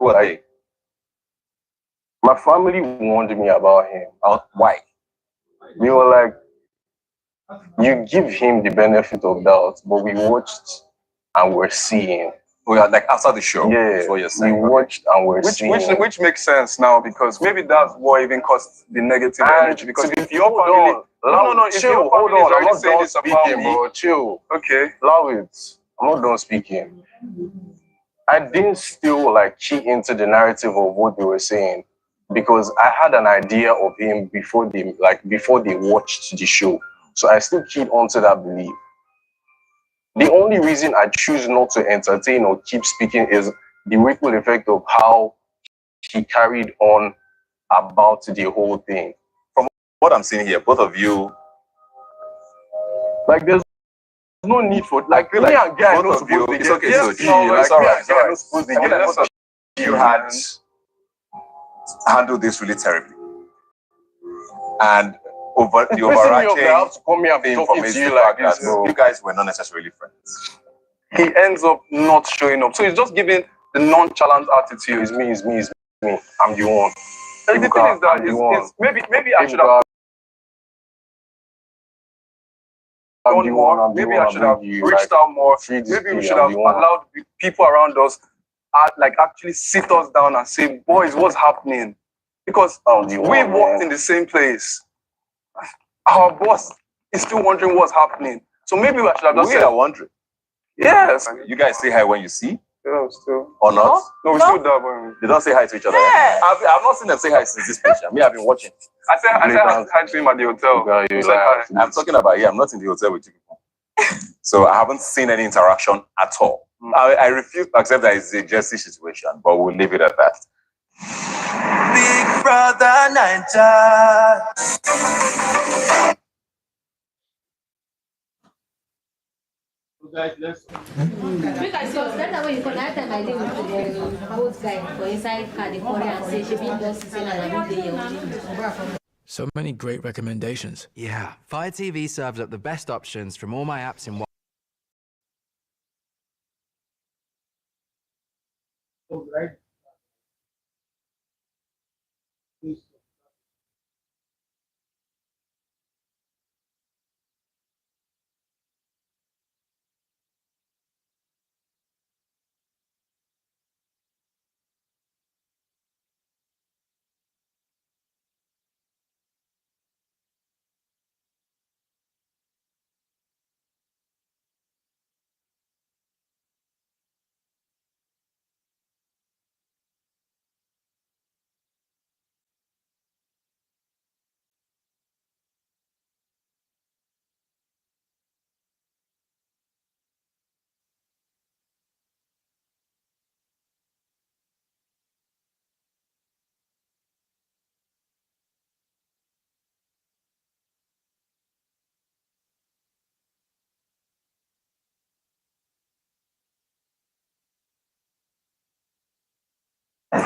Who are they? My family warned me about him. Why? We were like, you give him the benefit of doubt, but we watched and we're seeing. We are like after the show. Yeah, that's what you're saying. We watched and we're seeing. Which makes sense now, because maybe that's what even caused the negative energy. Because if your family, chill, hold on, I'm not done speaking, bro. Chill. Okay, allow it. I'm not done speaking. I didn't still like key into the narrative of what they were saying, because I had an idea of him before they watched the show. So I still keyed onto that belief. The only reason I choose not to entertain or keep speaking is the ripple effect of how he carried on about the whole thing. From what I'm seeing here, both of you, like, there's no need for like me and guy. Both of you, it's okay. It's alright. You had handled this really terribly, and over the overarching thing for me is the fact that you guys were not necessarily friends. He ends up not showing up, so he's just giving the nonchalant attitude. It's me. I'm the one. And the thing is that maybe I should have done more. Maybe I should have reached out more. Maybe we should have allowed people around us actually sit us down and say, boys, what's happening? Because we worked in the same place. Our boss is still wondering what's happening. So maybe we should have just said, are wondering. Yes. You guys say hi when you see? Yeah, still. Or not? No, we still dab when they don't say hi to each other. Yeah. I've not seen them say hi since this picture. Me, I've been watching. I said hi to him at the hotel. I'm talking about, I'm not in the hotel with you people. So I haven't seen any interaction at all. I refuse to accept that it's a Jesse situation, but we'll leave it at that. Big brother Naija. So many great recommendations. Yeah, Fire TV serves up the best options from all my apps in one.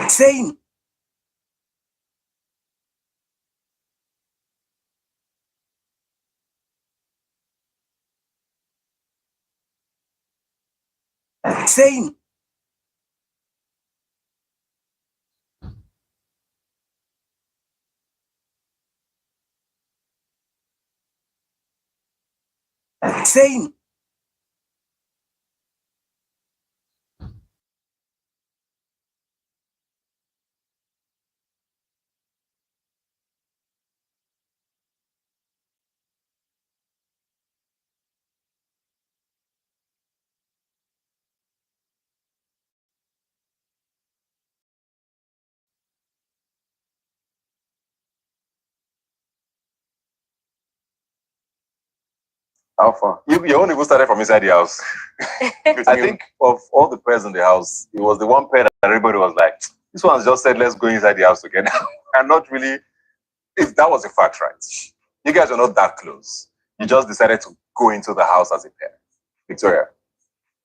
Same. Same. Same. How far? You only even started from inside the house. I think of all the pairs in the house, it was the one pair that everybody was like, this one's just said, let's go inside the house together. And not really, if that was a fact, right? You guys were not that close. You just decided to go into the house as a pair. Victoria?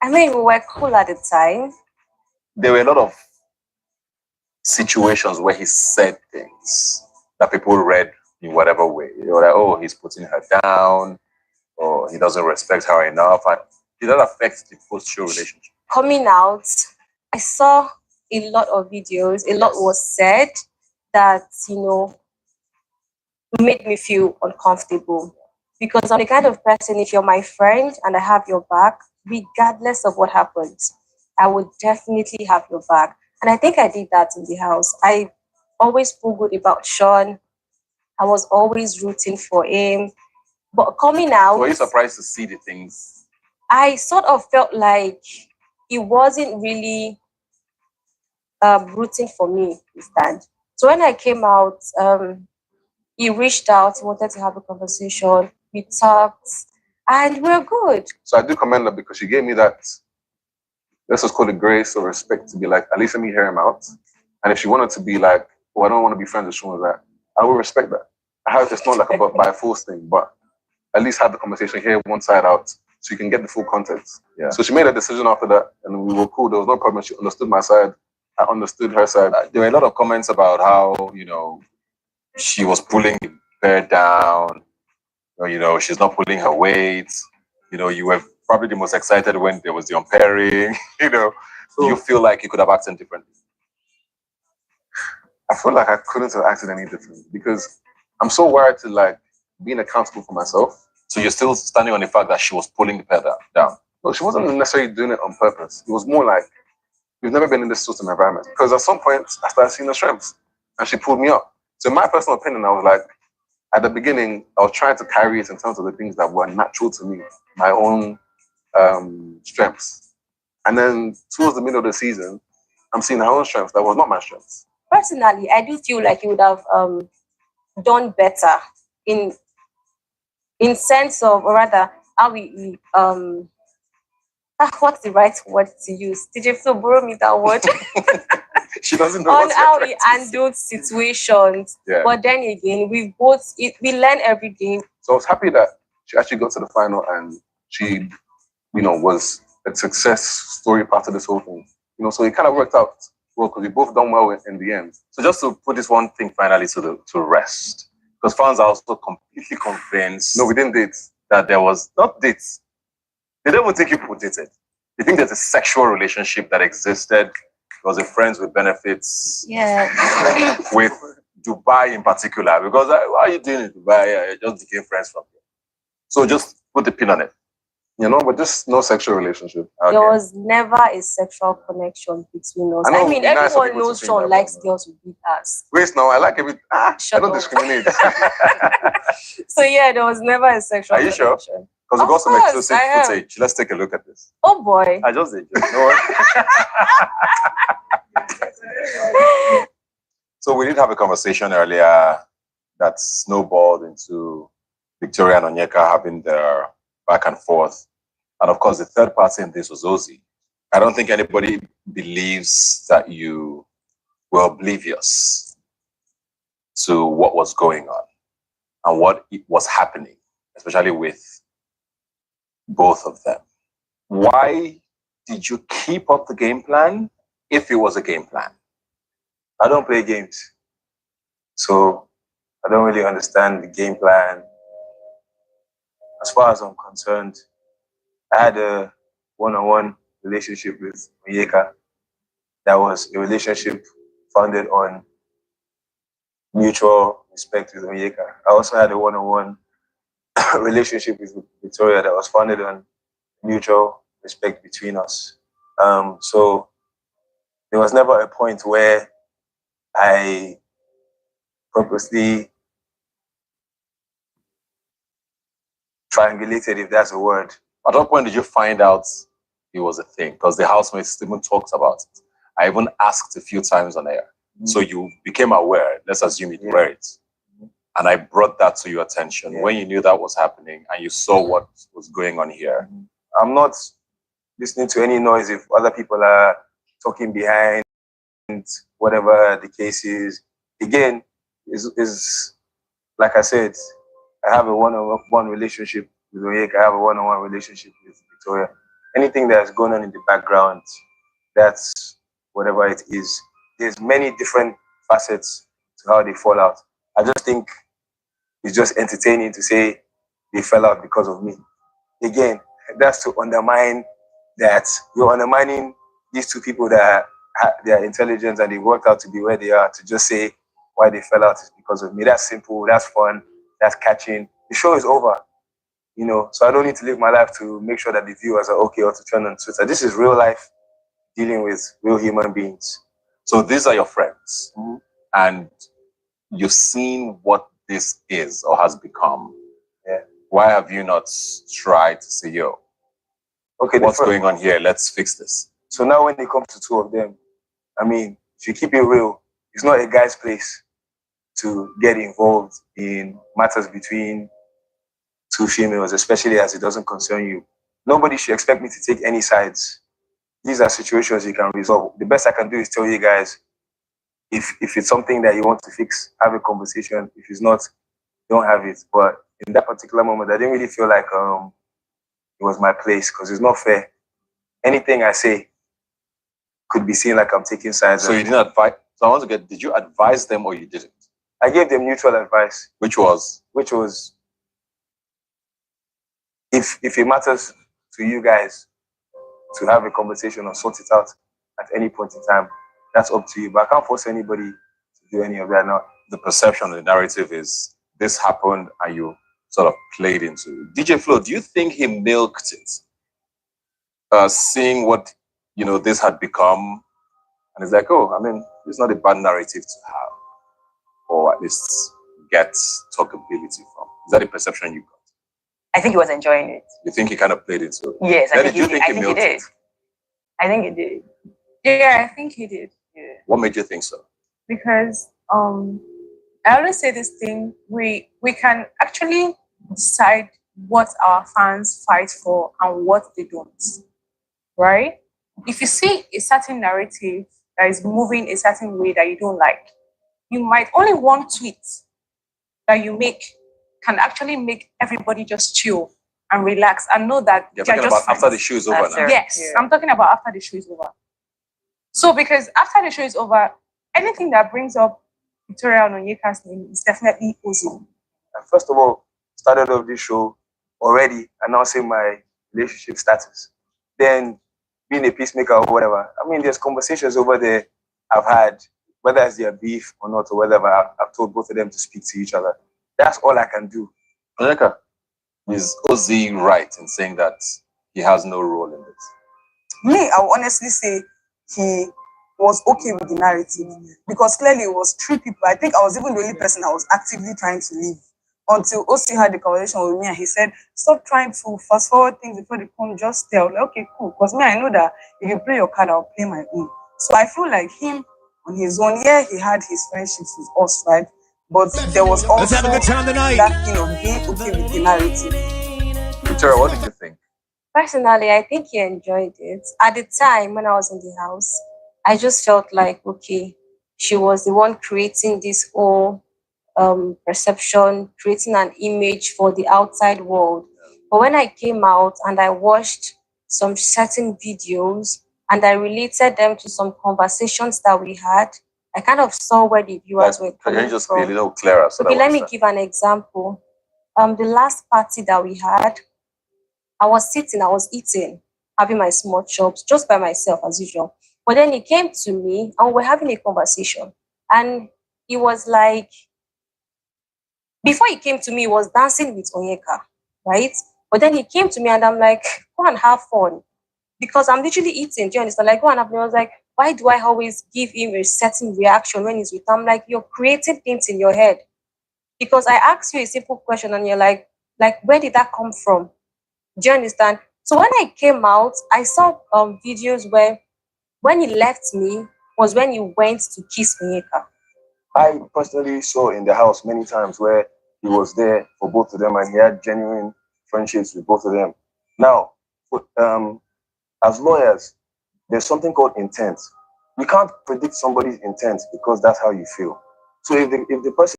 I mean, we were cool at the time. There were a lot of situations where he said things that people read in whatever way. They were like, oh, he's putting her down, or he doesn't respect her enough. And did that affect the post-show relationship? Coming out, I saw a lot of videos, a lot was said that, made me feel uncomfortable. Because I'm the kind of person, if you're my friend and I have your back, regardless of what happens, I would definitely have your back. And I think I did that in the house. I always feel good about Sean. I was always rooting for him. But coming out, Were you surprised to see the things? I sort of felt like he wasn't really rooting for me this time. So when I came out, he reached out, he wanted to have a conversation. We talked, and we're good. So I do commend her because she gave me that, let's just call it grace or respect to be like, at least let me hear him out. And if she wanted to be like, oh, I don't want to be friends with Sean with that, I will respect that. It's not like a by force thing, but at least have the conversation, hear one side out, so you can get the full context. Yeah. So she made a decision after that, and we were cool. There was no problem. She understood my side. I understood her side. There were a lot of comments about how, she was pulling the bed down, or, she's not pulling her weight. You were probably the most excited when there was the unpairing, Do you feel like you could have acted differently? I feel like I couldn't have acted any differently because I'm so wired to like being accountable for myself. So you're still standing on the fact that she was pulling the pedal down? No, she wasn't necessarily doing it on purpose. It was more like, we've never been in this sort of environment. Because at some point, I started seeing her strengths and she pulled me up. So in my personal opinion, I was like, at the beginning, I was trying to carry it in terms of the things that were natural to me, my own strengths. And then towards the middle of the season, I'm seeing her own strengths that was not my strengths. Personally, I do feel like you would have done better in sense of, or rather, how we what's the right word to use? Did you feel borrow me that word? She doesn't know on how we handled situations. Yeah. But then again, we learn every day. So I was happy that she actually got to the final and she, was a success story part of this whole thing. So it kind of worked out well because we both done well in the end. So just to put this one thing finally to rest, because fans are also completely convinced. No, we didn't date. That there was not dates. They don't even think you people dated. They think there's a sexual relationship that existed. There was a friends with benefits. Yeah. With Dubai in particular, because why are you doing in Dubai? I just became friends from here. So just put the pin on it. But just no sexual relationship. Okay. There was never a sexual connection between us. I mean, everyone knows Sean likes girls with big ass. Wait, no, I like everything. I don't discriminate. So yeah, there was never a sexual connection. Are you sure? Because we got some exclusive footage. Let's take a look at this. Oh boy. I just did. No. So we did have a conversation earlier that snowballed into Victoria and Onyeka having their back and forth. And of course, the third party in this was Ozzy. I don't think anybody believes that you were oblivious to what was going on and what was happening, especially with both of them. Why did you keep up the game plan if it was a game plan? I don't play games, so I don't really understand the game plan. As far as I'm concerned, I had a one-on-one relationship with Onyeka. That was a relationship founded on mutual respect with Onyeka. I also had a one-on-one relationship with Victoria that was founded on mutual respect between us. So there was never a point where I purposely triangulated, if that's a word. At what point did you find out it was a thing? Because the housemates even talked about it. I even asked a few times on air. Mm-hmm. So you became aware, let's assume you were it. Mm-hmm. And I brought that to your attention when you knew that was happening and you saw what was going on here. Mm-hmm. I'm not listening to any noise if other people are talking behind, whatever the case is. Again, is like I said, I have a one-on-one relationship with Onyeka. I have a one-on-one relationship with Victoria. Anything that's going on in the background, that's whatever it is. There's many different facets to how they fall out. I just think it's just entertaining to say they fell out because of me. Again, that's to undermine that you're undermining these two people that their intelligence and they worked out to be where they are, to just say why they fell out is because of me. That's simple, that's fun, that's catching. The show is over, you know, so I don't need to live my life to make sure that the viewers are okay or to turn on Twitter. This is real life dealing with real human beings. So these are your friends, Mm-hmm. and you've seen what this is or has become. Yeah. Why have you not tried to say, yo, okay, what's going on here? Let's fix this. So now when it comes to two of them, I mean, if you keep it real, it's not a guy's place to get involved in matters between two females, especially as it doesn't concern you. Nobody should expect me to take any sides. These are situations you can resolve. The best I can do is tell you guys, if it's something that you want to fix, have a conversation. If it's not, don't have it. But in that particular moment, I didn't really feel like it was my place, because it's not fair. Anything I say could be seen like I'm taking sides. So you didn't advise. So I want to get, did you advise them or you didn't? I gave them neutral advice. Which was? If it matters to you guys to have a conversation or sort it out at any point in time, that's up to you. But I can't force anybody to do any of that now. The perception, the narrative is this happened and you sort of played into it. DJ Flo, do you think he milked it? Seeing what, you know, this had become, and it's like, oh, I mean, it's not a bad narrative to have, or at least get talkability from. Is that the perception you got? I think he was enjoying it. You think he kind of played into it? Yes, I think he did. I think he did. Yeah, I think he did. Yeah. What made you think so? Because I always say this thing, we can actually decide what our fans fight for and what they don't. Right? If you see a certain narrative that is moving a certain way that you don't like, you might only one tweet that you make can actually make everybody just chill and relax and know that you're talking about after the show is over now. Yes, yeah. I'm talking about after the show is over. So because after the show is over, anything that brings up Victoria Onyeka's name is definitely Ozzy. First of all, started off this show already announcing my relationship status. Then being a peacemaker or whatever. I mean, there's conversations over there I've had, whether it's their beef or not, or whatever. I've told both of them to speak to each other. That's all I can do. Onyeka, is Ozzy right in saying that he has no role in this? Me, I will honestly say he was okay with the narrative, because clearly it was three people. I think I was even the only person that was actively trying to leave until Osi had the conversation with me and he said, stop trying to fast forward things before they come, just tell. Like, okay, cool. Because me, I know that if you play your card, I'll play my own. So I feel like him on his own, yeah, he had his friendships with us, right? But there was also that thing of being okay with the narrative. Victoria, what did you think? Personally, I think he enjoyed it. At the time when I was in the house, I just felt like, okay, she was the one creating this whole perception, creating an image for the outside world. But when I came out and I watched some certain videos and I related them to some conversations that we had, I kind of saw where the viewers were coming from. Can you just be a little clearer? So okay, let me give an example. The last party that we had, I was sitting, I was eating, having my small chops just by myself as usual. But then he came to me and we were having a conversation. And he was like, before he came to me, he was dancing with Onyeka, right? But then he came to me and I'm like, go and have fun. Because I'm literally eating, do you understand? Like, go and have fun. I was like, why do I always give him a certain reaction when he's with him? I'm like, you're creating things in your head. Because I asked you a simple question and you're like, where did that come from? Do you understand? So when I came out, I saw videos where when he left me was when he went to kiss Onyeka. I personally saw in the house many times where he was there for both of them and he had genuine friendships with both of them. Now, as lawyers, there's something called intent. You can't predict somebody's intent because that's how you feel. So if the person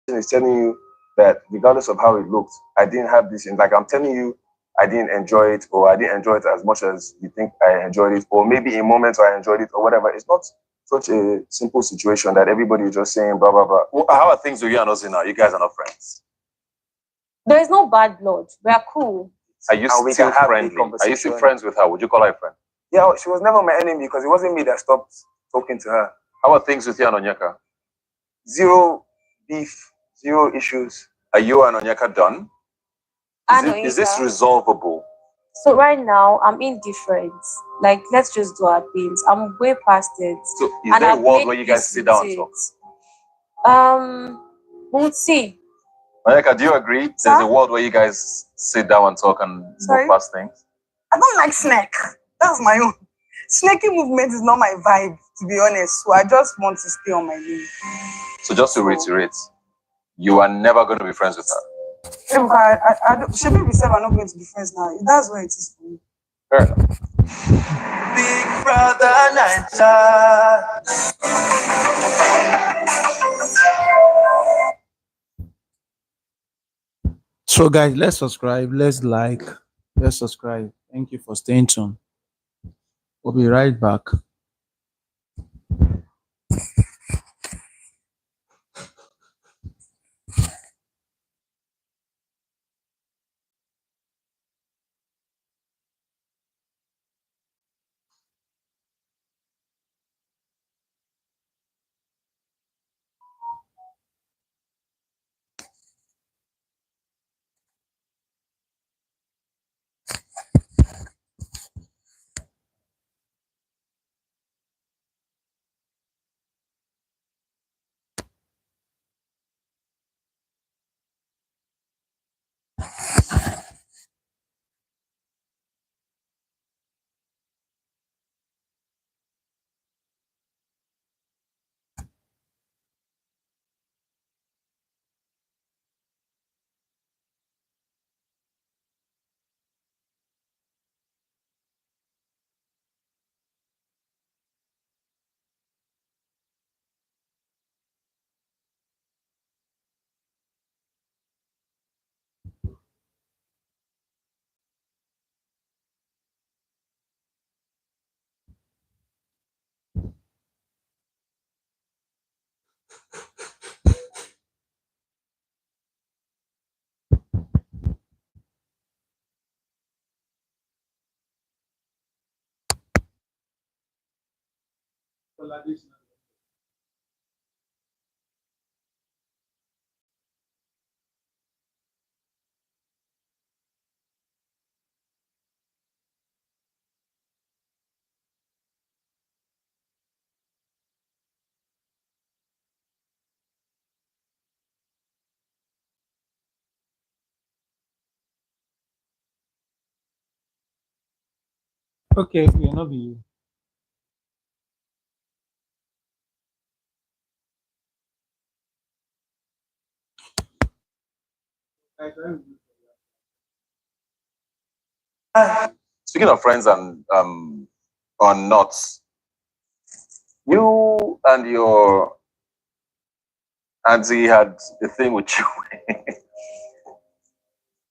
is telling you that regardless of how it looked, I didn't have this, and like I'm telling you, I didn't enjoy it, or I didn't enjoy it as much as you think I enjoyed it, or maybe in moments I enjoyed it, or whatever. It's not such a simple situation that everybody is just saying blah blah blah. Well, how are things with you and Ozzy now? You guys are not friends. There is no bad blood. We are cool. Are you still friendly? Are you still friends with her? Would you call her a friend? Yeah, she was never my enemy because it wasn't me that stopped talking to her. How are things with you and Onyeka? Zero beef, zero issues. Are you and Onyeka done? Is this resolvable? So right now, I'm indifferent. Like, let's just do our things. I'm way past it. So is there a world where you guys sit down and talk? We'll see. Onyeka, do you agree? There's a world where you guys sit down and talk and move past things? I don't like snack. That's my own. Snaking movement is not my vibe, to be honest. So I just want to stay on my lane. So just to reiterate, you are never going to be friends with her. I don't. Should we say we're not going to be friends now? That's what it is for me. Fair enough. Big brother Naija. So guys, let's subscribe, let's like, let's subscribe. Thank you for staying tuned. We'll be right back. Okay, we'll not be you. Speaking of friends and or not, you and your auntie had the thing with you.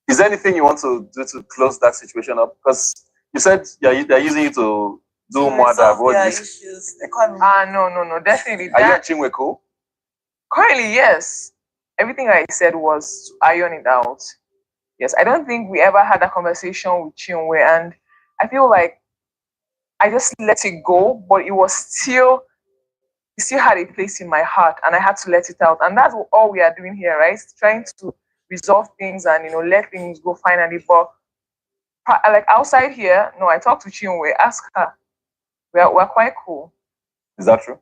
Is there anything you want to do to close that situation up? Because you said they're using you to do more than what you issues. No, definitely. Are you and Chinwe cool? Currently, yes. Everything I said was to iron it out. Yes, I don't think we ever had a conversation with Chinwe, and I feel like I just let it go, but it still had a place in my heart, and I had to let it out. And that's all we are doing here, right? Trying to resolve things and let things go finally. But like outside here, no, I talked to Chinwe, ask her. We're quite cool. Is that true?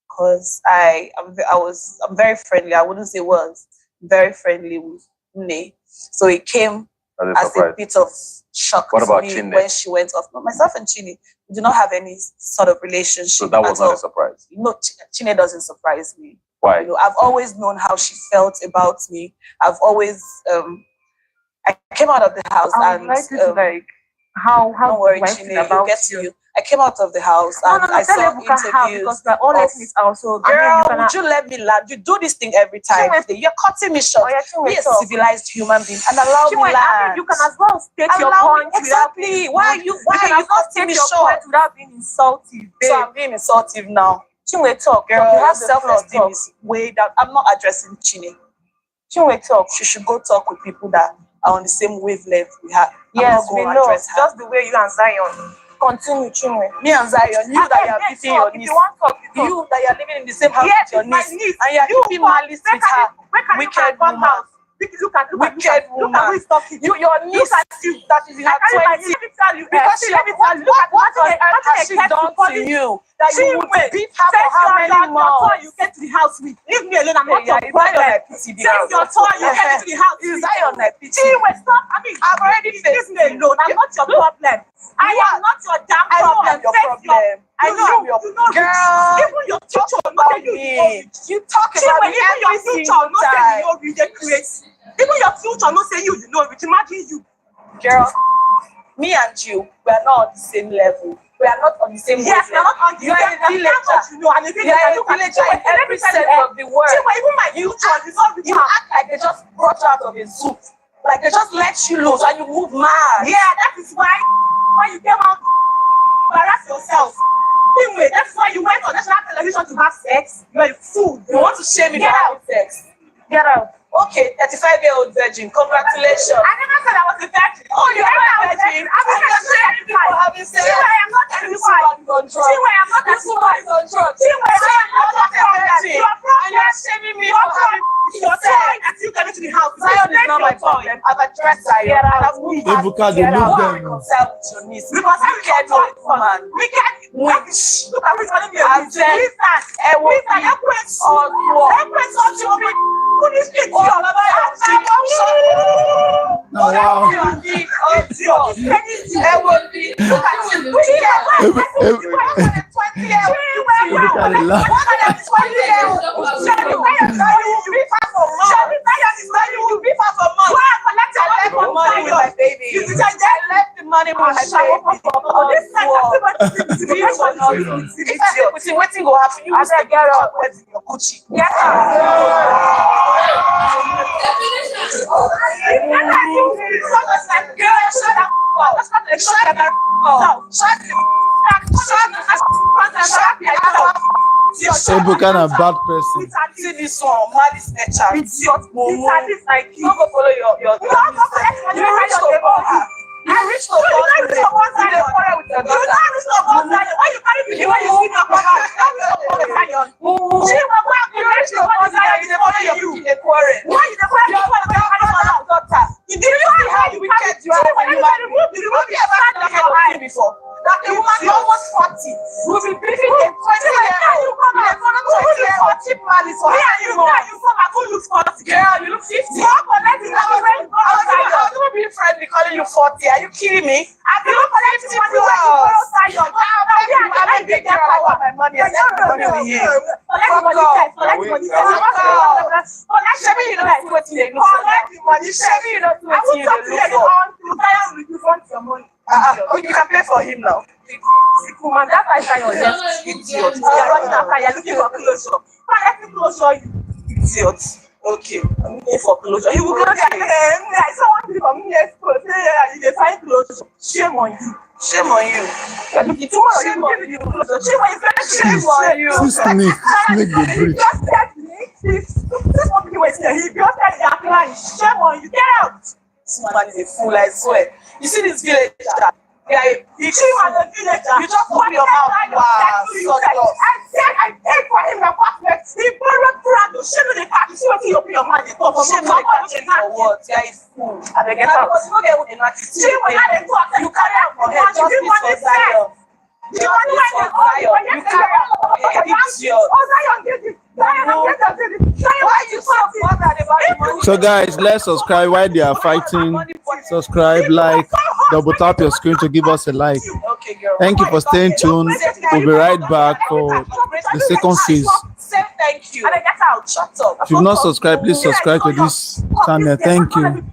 Because I'm very friendly. I wouldn't say was very friendly with Nne. So it came as a bit of shock What about to me Chinne? when she went off. No, myself and Chinne, we do not have any sort of relationship. So that was not a surprise. No, Chinne doesn't surprise me. Why? I've always known how she felt about me. I've always I came out of the house and how don't worry, Chinne, about get to you. I came out of the house and I saw interviews. Because we're all letting it out. So girl, would you let me land? You do this thing every time. You're cutting me short. Be a civilized human being and allow me land. You can as well state your point. Exactly. Why are you not cutting me short without being insultive? So I'm being insultive now. Chinwe, talk. Girl, You your have the self-esteem floor, is way down. I'm not addressing Chinne. Chinwe, talk. She should go talk with people that are on the same wavelength we have. Yes, we know. Just the way you and Zion Continue, Chinwe. Me and Zion, you that you are beating your niece. You that you are living in the same house with your niece. And you are keeping malice with her. Wicked woman. Look at wicked woman. Who is talking. Your niece that is in her 20s. Because she what has she done to you? That you would beat her for how many months? You get to the house with. Leave me alone. I'm not your problem. Take your toy. You get to the house. Is that your nephew? Stop. I mean, I've already faced me alone. I'm not your problem. I am not your damn problem. I know I'm your problem. I know I'm your girl. Even your future, not you. You talk about me every single time. Even your future, not say you know it. Imagine you, girl. Me and you, we are not on the same level. We are not on the same level. Yes, we are not on the same level. You are a villager. You are a villager in every sense of the word. Even my future, you act like they just brought you out of a zoo. Like they just let you loose and you move mad. Yeah, that is why you came out embarrass yourself. Anyway, that's why you went on national television to have sex. You're a fool. You want to shame me for having sex. Get out. Okay, 35-year-old virgin. Congratulations. I never said I was a virgin. Oh, you're not a virgin. I'm not ashamed for having sex. I am not a virgin. I'm not a virgin. I'm not a virgin. And you're shaming me for having sex. And you coming to the house. Zion is not my problem. I've addressed Zion. I've moved on. Because you look them. Because I'm wicked woman. Wicked witch. Look at me calling me a witch. Waiting go happen. You will get up with your Gucci. Get Some kind of bad person. See this one, malice nature. Idiot, momo. Like you go follow your. You reach to her. You reach to her. You dey quarrel with your daughter. You reach to her. Why you carry me? Why you see my mother? You reach to her. You dey follow you. You dey quarrel. Why you dey quarrel? You carry my daughter. You did you see how wicked you are when you marry? Did you ever see your eye before? That a woman almost 40 will be beating a 20-year-old. You 40 malice for her. You come and go look 40. Girl, you look 50. I'll never be friendly calling you 40. Are you kidding me? You look 50 plus. I'm a big girl. I want my money. I send my money with you. Fuck off. Show me you don't see what you look for. Show me you don't see what you look for. You can pay for him now. Woman, that I say your left idiot. You're running after you're looking for closure. Let me closure you, idiot. Okay, I'm looking for closure. He will go there. I saw one thing from here. You find closure. Shame on you. Shame on you. You're looking tomorrow. Shame on you. Shame on you. Snake the bridge. This one be wasting. He just said they are crying. Shame on you. Get out. This man is a fool, I swear. You see this villager? Yeah, you was a villager. You just open your mouth. Wow, I paid for him the apartment. He borrowed brand to show me the car. You see what you open your mouth. You what? Yeah, it's fool. And they get out. You carry out for head just because Zion. You carry out for head, idiot. So guys, let's subscribe while they are fighting. Subscribe, like, double tap your screen to give us a like. Thank you for staying tuned. We'll be right back for the second phase. Thank you. If you've not subscribed, please subscribe to this channel. Thank you.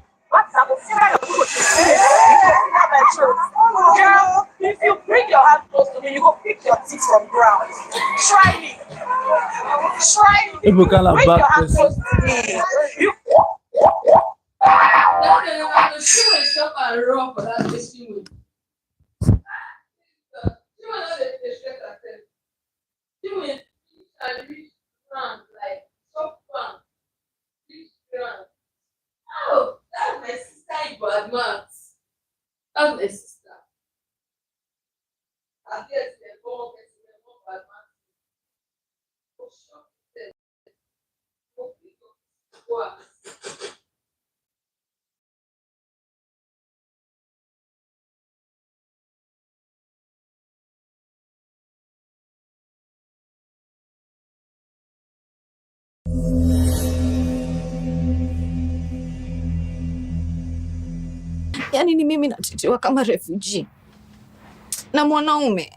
Girl, if you bring your hand close to me, you go pick your teeth from ground. Try me. Try me. People can have Bring bad your hand person. close to me. You Oh, that's my sister in bad maths. That's my sister. Yaani ni mimi natitiwa kama refugee na mwanaume.